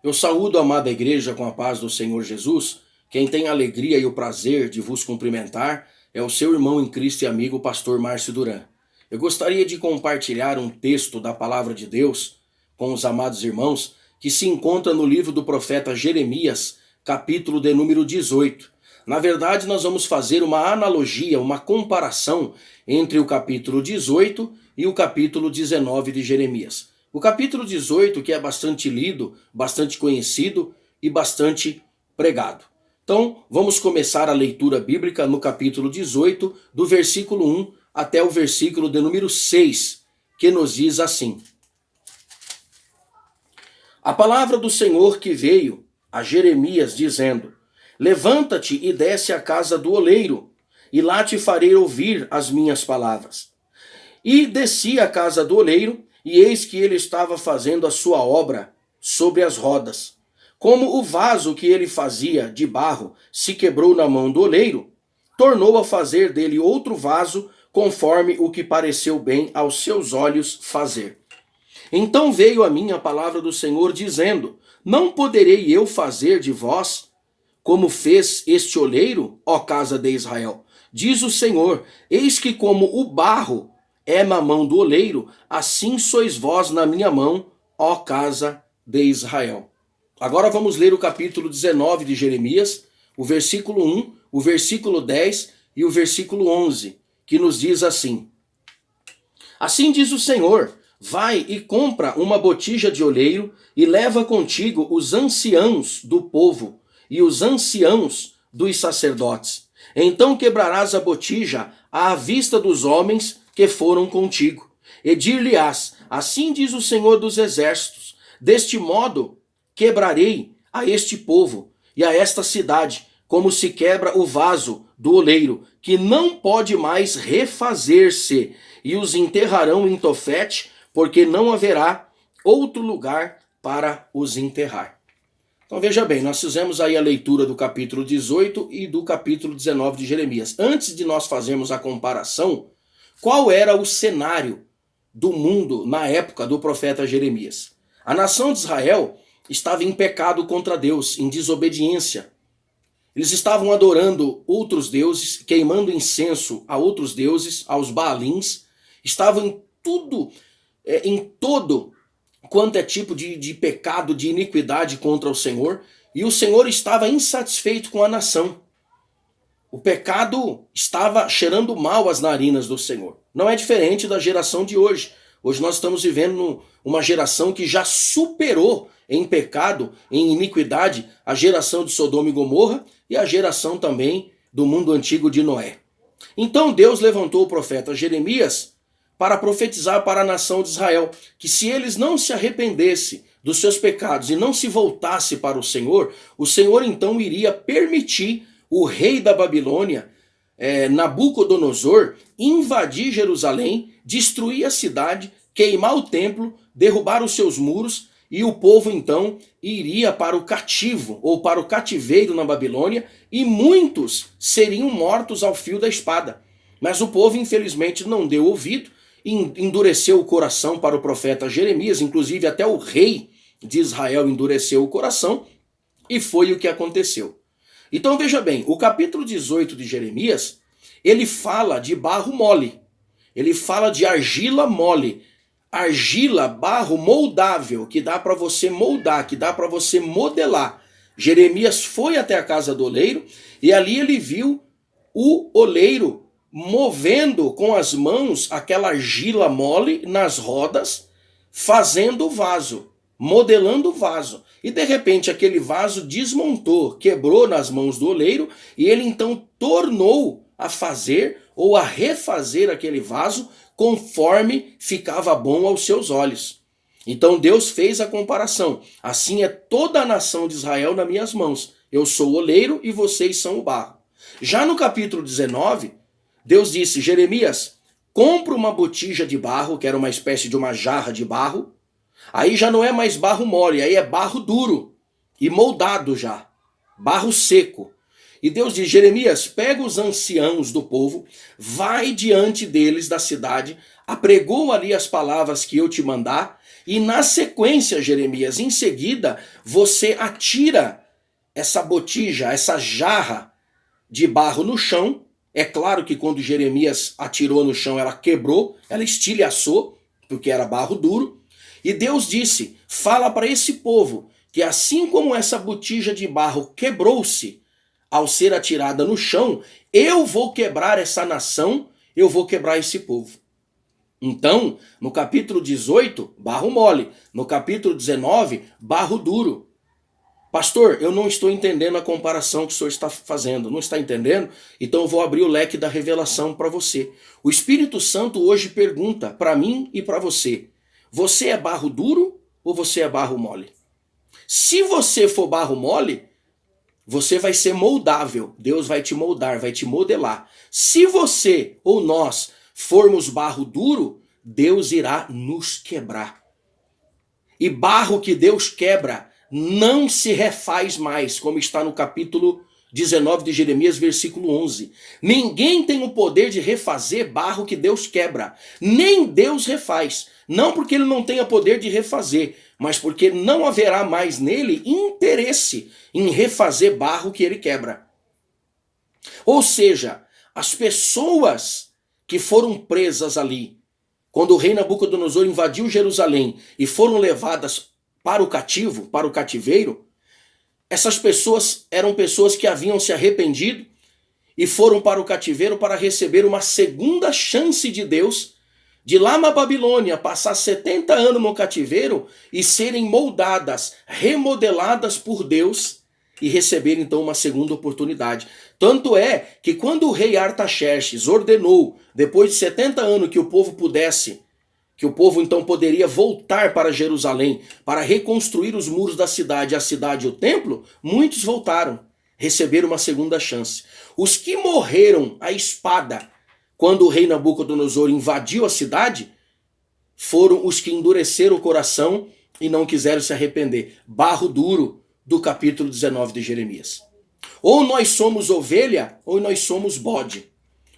Eu saúdo a amada igreja com a paz do Senhor Jesus. Quem tem a alegria e o prazer de vos cumprimentar é o seu irmão em Cristo e amigo, o pastor Márcio Duran. Eu gostaria de compartilhar um texto da palavra de Deus com os amados irmãos que se encontra no livro do profeta Jeremias, capítulo de número 18. Na verdade, nós vamos fazer uma analogia, uma comparação entre o capítulo 18 e o capítulo 19 de Jeremias. O capítulo 18, que é bastante lido, bastante conhecido e bastante pregado. Então, vamos começar a leitura bíblica no capítulo 18, do versículo 1 até o versículo de número 6, que nos diz assim: A palavra do Senhor que veio a Jeremias, dizendo: Levanta-te e desce à casa do oleiro, e lá te farei ouvir as minhas palavras. E desci à casa do oleiro, e eis que ele estava fazendo a sua obra sobre as rodas. Como o vaso que ele fazia de barro se quebrou na mão do oleiro, tornou a fazer dele outro vaso, conforme o que pareceu bem aos seus olhos fazer. Então veio a mim a palavra do Senhor, dizendo: Não poderei eu fazer de vós como fez este oleiro, ó casa de Israel? Diz o Senhor: Eis que como o barro é na mão do oleiro, assim sois vós na minha mão, ó casa de Israel. Agora vamos ler o capítulo 19 de Jeremias, o versículo 1, o versículo 10 e o versículo 11, que nos diz assim: Assim diz o Senhor: Vai e compra uma botija de oleiro e leva contigo os anciãos do povo e os anciãos dos sacerdotes. Então quebrarás a botija à vista dos homens que foram contigo. E dir-lhe-ás: Assim diz o Senhor dos Exércitos: Deste modo quebrarei a este povo e a esta cidade, como se quebra o vaso do oleiro, que não pode mais refazer-se, e os enterrarão em Tofete, porque não haverá outro lugar para os enterrar. Então veja bem, nós fizemos aí a leitura do capítulo 18 e do capítulo 19 de Jeremias. Antes de nós fazermos a comparação, qual era o cenário do mundo na época do profeta Jeremias? A nação de Israel estava em pecado contra Deus, em desobediência. Eles estavam adorando outros deuses, queimando incenso a outros deuses, aos Baalins. Estavam em tudo, em todo quanto é tipo de pecado, de iniquidade contra o Senhor. E o Senhor estava insatisfeito com a nação. O pecado estava cheirando mal às narinas do Senhor. Não é diferente da geração de hoje. Hoje nós estamos vivendo uma geração que já superou em pecado, em iniquidade, a geração de Sodoma e Gomorra e a geração também do mundo antigo de Noé. Então Deus levantou o profeta Jeremias para profetizar para a nação de Israel que se eles não se arrependessem dos seus pecados e não se voltassem para o Senhor então iria permitir o rei da Babilônia, Nabucodonosor, invadir Jerusalém, destruir a cidade, queimar o templo, derrubar os seus muros, e o povo então iria para o cativo ou para o cativeiro na Babilônia, e muitos seriam mortos ao fio da espada. Mas o povo infelizmente não deu ouvido, endureceu o coração para o profeta Jeremias, inclusive até o rei de Israel endureceu o coração, e foi o que aconteceu. Então veja bem, o capítulo 18 de Jeremias, ele fala de barro mole, ele fala de argila mole, argila, barro moldável, que dá para você moldar, que dá para você modelar. Jeremias foi até a casa do oleiro e ali ele viu o oleiro movendo com as mãos aquela argila mole nas rodas, fazendo o vaso, modelando o vaso. E de repente aquele vaso desmontou, quebrou nas mãos do oleiro e ele então tornou a fazer ou a refazer aquele vaso conforme ficava bom aos seus olhos. Então Deus fez a comparação. Assim é toda a nação de Israel nas minhas mãos. Eu sou o oleiro e vocês são o barro. Já no capítulo 19, Deus disse: Jeremias, compra uma botija de barro, que era uma espécie de uma jarra de barro. Aí já não é mais barro mole, aí é barro duro e moldado já, barro seco. E Deus diz: Jeremias, pega os anciãos do povo, vai diante deles da cidade, apregou ali as palavras que eu te mandar, e na sequência, Jeremias, em seguida, você atira essa botija, essa jarra de barro no chão. É claro que quando Jeremias atirou no chão, ela quebrou, ela estilhaçou, porque era barro duro. E Deus disse: fala para esse povo que assim como essa botija de barro quebrou-se ao ser atirada no chão, eu vou quebrar essa nação, eu vou quebrar esse povo. Então, no capítulo 18, barro mole. No capítulo 19, barro duro. Pastor, eu não estou entendendo a comparação que o senhor está fazendo. Não está entendendo? Então eu vou abrir o leque da revelação para você. O Espírito Santo hoje pergunta para mim e para você: você é barro duro ou você é barro mole? Se você for barro mole, você vai ser moldável. Deus vai te moldar, vai te modelar. Se você ou nós formos barro duro, Deus irá nos quebrar. E barro que Deus quebra não se refaz mais, como está no capítulo 19 de Jeremias, versículo 11. Ninguém tem o poder de refazer barro que Deus quebra. Nem Deus refaz. Não porque ele não tenha poder de refazer, mas porque não haverá mais nele interesse em refazer barro que ele quebra. Ou seja, as pessoas que foram presas ali, quando o rei Nabucodonosor invadiu Jerusalém e foram levadas para o cativo, para o cativeiro, essas pessoas eram pessoas que haviam se arrependido e foram para o cativeiro para receber uma segunda chance de Deus de lá na Babilônia passar 70 anos no cativeiro e serem moldadas, remodeladas por Deus e receber então uma segunda oportunidade. Tanto é que quando o rei Artaxerxes ordenou, depois de 70 anos, que o povo pudesse, que o povo então poderia voltar para Jerusalém para reconstruir os muros da cidade, a cidade e o templo, muitos voltaram, receberam uma segunda chance. Os que morreram à espada quando o rei Nabucodonosor invadiu a cidade foram os que endureceram o coração e não quiseram se arrepender. Barro duro do capítulo 19 de Jeremias. Ou nós somos ovelha ou nós somos bode.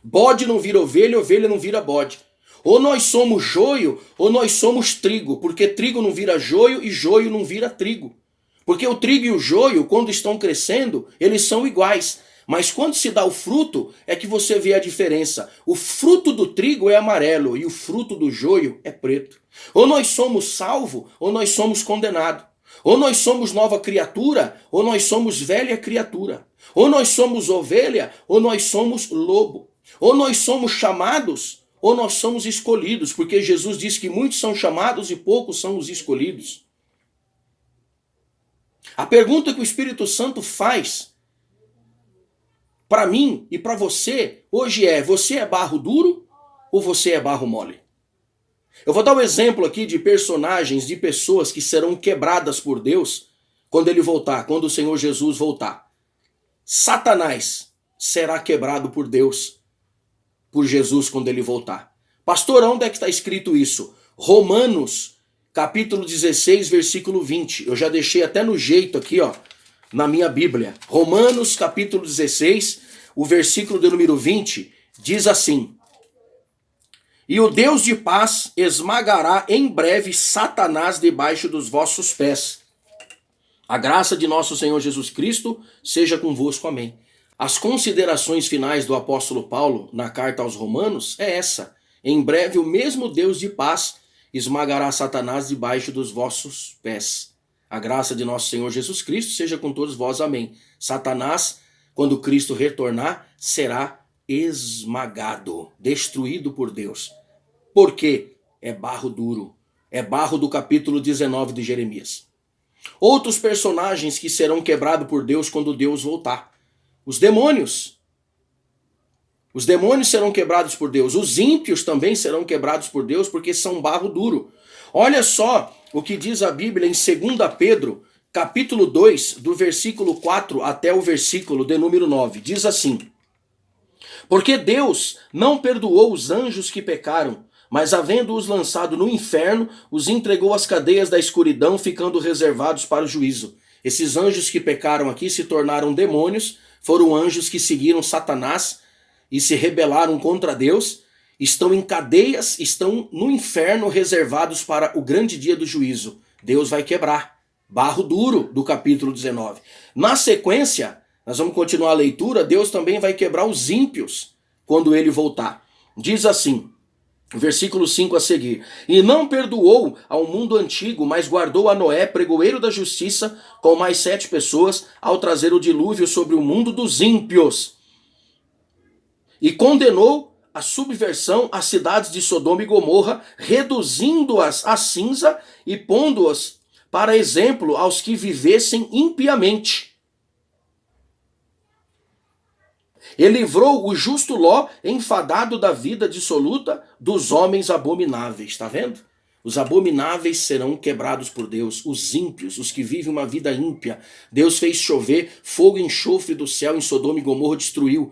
Bode não vira ovelha, ovelha não vira bode. Ou nós somos joio ou nós somos trigo, porque trigo não vira joio e joio não vira trigo. Porque o trigo e o joio, quando estão crescendo, eles são iguais. Mas quando se dá o fruto, é que você vê a diferença. O fruto do trigo é amarelo e o fruto do joio é preto. Ou nós somos salvo ou nós somos condenado. Ou nós somos nova criatura ou nós somos velha criatura. Ou nós somos ovelha ou nós somos lobo. Ou nós somos chamados ou nós somos escolhidos, porque Jesus disse que muitos são chamados e poucos são os escolhidos. A pergunta que o Espírito Santo faz para mim e para você hoje é: você é barro duro ou você é barro mole? Eu vou dar um exemplo aqui de personagens, de pessoas que serão quebradas por Deus quando ele voltar, quando o Senhor Jesus voltar. Satanás será quebrado por Deus, por Jesus, quando ele voltar. Pastor, onde é que está escrito isso? Romanos, capítulo 16, versículo 20. Eu já deixei até no jeito aqui, ó, na minha Bíblia. Romanos, capítulo 16, o versículo de número 20, diz assim: e o Deus de paz esmagará em breve Satanás debaixo dos vossos pés. A graça de nosso Senhor Jesus Cristo seja convosco. Amém. As considerações finais do apóstolo Paulo na carta aos Romanos é essa: em breve o mesmo Deus de paz esmagará Satanás debaixo dos vossos pés. A graça de nosso Senhor Jesus Cristo seja com todos vós. Amém. Satanás, quando Cristo retornar, será esmagado, destruído por Deus. Por quê? É barro duro. É barro do capítulo 19 de Jeremias. Outros personagens que serão quebrados por Deus quando Deus voltar. Os demônios. Os demônios serão quebrados por Deus. Os ímpios também serão quebrados por Deus porque são barro duro. Olha só o que diz a Bíblia em 2 Pedro, capítulo 2, do versículo 4 até o versículo de número 9. Diz assim: porque Deus não perdoou os anjos que pecaram, mas havendo-os lançado no inferno, os entregou às cadeias da escuridão, ficando reservados para o juízo. Esses anjos que pecaram aqui se tornaram demônios, foram anjos que seguiram Satanás e se rebelaram contra Deus, estão em cadeias, estão no inferno reservados para o grande dia do juízo. Deus vai quebrar. Barro duro do capítulo 19. Na sequência, nós vamos continuar a leitura, Deus também vai quebrar os ímpios quando ele voltar. Diz assim, versículo 5 a seguir: e não perdoou ao mundo antigo, mas guardou a Noé, pregoeiro da justiça, com mais 7 pessoas, ao trazer o dilúvio sobre o mundo dos ímpios. E condenou a subversão às cidades de Sodoma e Gomorra, reduzindo-as a cinza e pondo-as para exemplo aos que vivessem impiamente. E livrou o justo Ló, enfadado da vida dissoluta dos homens abomináveis. Está vendo? Os abomináveis serão quebrados por Deus, os ímpios, os que vivem uma vida ímpia. Deus fez chover fogo e enxofre do céu em Sodoma e Gomorra, destruiu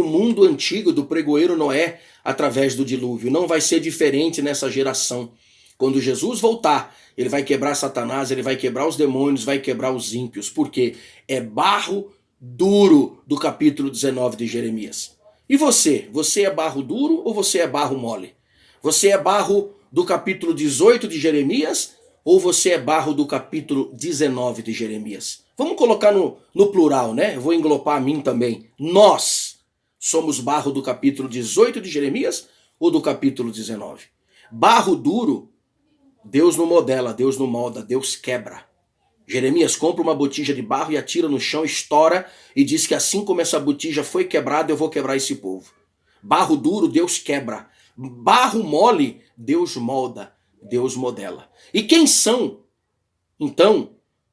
o mundo antigo do pregoeiro Noé através do dilúvio. Não vai ser diferente nessa geração. Quando Jesus voltar, ele vai quebrar Satanás, ele vai quebrar os demônios, vai quebrar os ímpios. Por quê? É barro duro do capítulo 19 de Jeremias. E você? Você é barro duro ou você é barro mole? Você é barro do capítulo 18 de Jeremias ou você é barro do capítulo 19 de Jeremias? Vamos colocar no plural, né? Eu vou englobar a mim também. Nós somos barro do capítulo 18 de Jeremias ou do capítulo 19? Barro duro, Deus não modela, Deus não molda, Deus quebra. Jeremias compra uma botija de barro e atira no chão, estoura e diz que assim como essa botija foi quebrada, eu vou quebrar esse povo. Barro duro, Deus quebra. Barro mole, Deus molda, Deus modela. E quem são, então,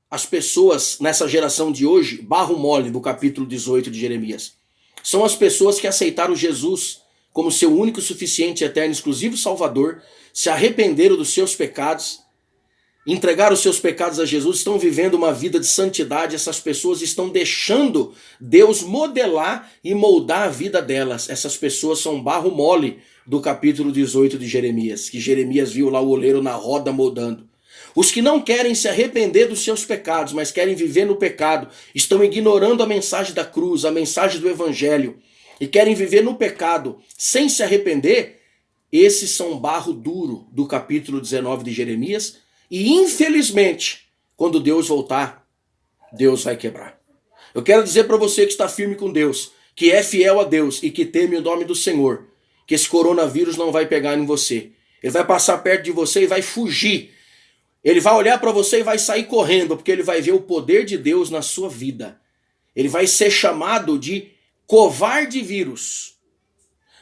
as pessoas nessa geração de hoje, barro mole, do capítulo 18 de Jeremias? São as pessoas que aceitaram Jesus como seu único, suficiente, eterno, exclusivo Salvador, se arrependeram dos seus pecados, entregaram os seus pecados a Jesus, estão vivendo uma vida de santidade. Essas pessoas estão deixando Deus modelar e moldar a vida delas. Essas pessoas são barro mole do capítulo 18 de Jeremias, que Jeremias viu lá o oleiro na roda moldando. Os que não querem se arrepender dos seus pecados, mas querem viver no pecado, estão ignorando a mensagem da cruz, a mensagem do evangelho, e querem viver no pecado sem se arrepender. Esses são barro duro do capítulo 19 de Jeremias. E infelizmente, quando Deus voltar, Deus vai quebrar. Eu quero dizer para você que está firme com Deus, que é fiel a Deus e que teme o nome do Senhor, que esse coronavírus não vai pegar em você. Ele vai passar perto de você e vai fugir. Ele vai olhar para você e vai sair correndo, porque ele vai ver o poder de Deus na sua vida. Ele vai ser chamado de covarde vírus.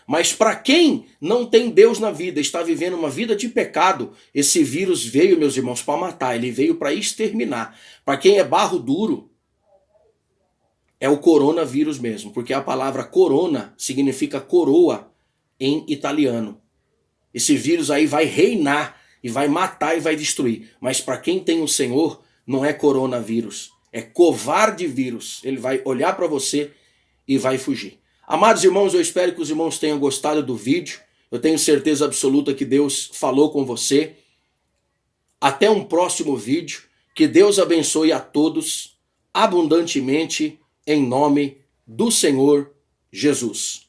Mas para quem não tem Deus na vida, está vivendo uma vida de pecado, esse vírus veio, meus irmãos, para matar, ele veio para exterminar. Para quem é barro duro, é o coronavírus mesmo, porque a palavra corona significa coroa em italiano. Esse vírus aí vai reinar e vai matar e vai destruir. Mas para quem tem o Senhor, não é coronavírus, é covarde vírus. Ele vai olhar para você e vai fugir. Amados irmãos, eu espero que os irmãos tenham gostado do vídeo. Eu tenho certeza absoluta que Deus falou com você. Até um próximo vídeo. Que Deus abençoe a todos abundantemente em nome do Senhor Jesus.